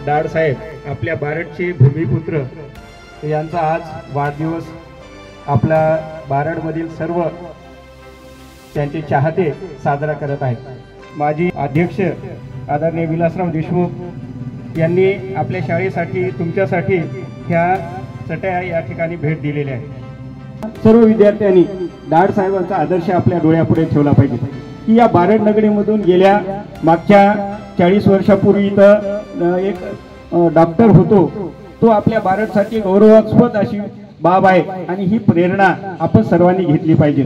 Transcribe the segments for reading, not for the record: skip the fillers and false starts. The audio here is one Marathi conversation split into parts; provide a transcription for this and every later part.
डाड साहेब आपल्या बारडचे भूमिपुत्र यांचा आज वाढदिवस आपल्या बारडमधील सर्व त्यांचे चाहते साजरा करत आहेत। माजी अध्यक्ष आदरणीय विलासराव देशमुख यांनी आपल्या शाळेसाठी तुमच्यासाठी ह्या चटया या ठिकाणी भेट दिलेली आहे। सर्व विद्यार्थ्यांनी डाड साहेबांचा आदर्श आपल्या डोळ्यापुढे ठेवला पाहिजे की या बारड नगरीमधून गेल्या मागच्या 40 वर्षापूर्वी इथं एक डॉक्टर होतो, तो आपल्या बारडसाठी गौरवास्पद अशी बाब आहे आणि ही प्रेरणा आपण सर्वांनी घेतली पाहिजे।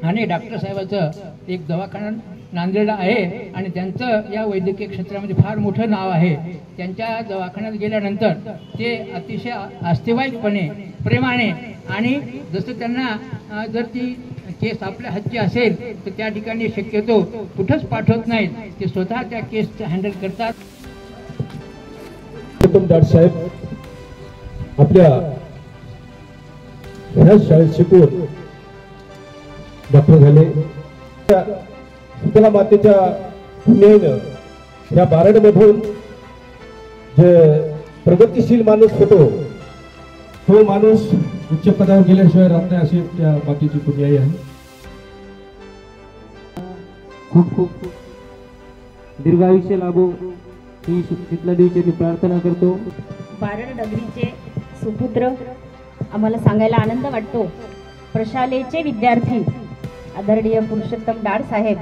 आणि डॉक्टर साहेबांचं एक दवाखाना नांदेडला आहे आणि त्यांचं या वैद्यकीय क्षेत्रामध्ये फार मोठं नाव आहे। त्यांच्या दवाखान्यात गेल्यानंतर ते अतिशय आस्थेवाईकपणे प्रेमाने आणि जसं त्यांना जर ती केस आपल्या हातची असेल तर त्या ठिकाणी शक्यतो कुठंच पाठवत नाहीत, ते स्वतः त्या केस हँडल करतात। डाड साहेब आपल्या ह्या शाळेत शिकून डॉक्टर झाले। शीतला मातेच्या पुण्यानं ह्या बारडमधून जे प्रगतिशील माणूस होतो तो माणूस उच्च पदावर गेल्याशिवाय राहत नाही अशी त्या बाकीची पुण्याई आहे। खूप खूप दीर्घायुष्य लाभो ही शीतला देवीची प्रार्थना करतो। बारड नगरीचे सुपुत्र आम्हाला सांगायला आनंद वाटतो, प्रशालेचे विद्यार्थी आदरणीय पुरुषोत्तम डाड साहेब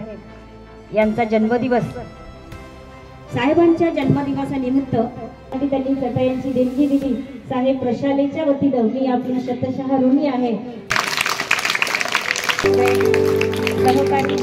यांचा जन्मदिवस, साहेबांच्या जन्मदिवसानिमित्त आणि त्यांनी चटयांची देणगी दिली। साहेब प्रशालेच्या वतीनं मी आपल्या शतशः ऋणी आहे। सहकारी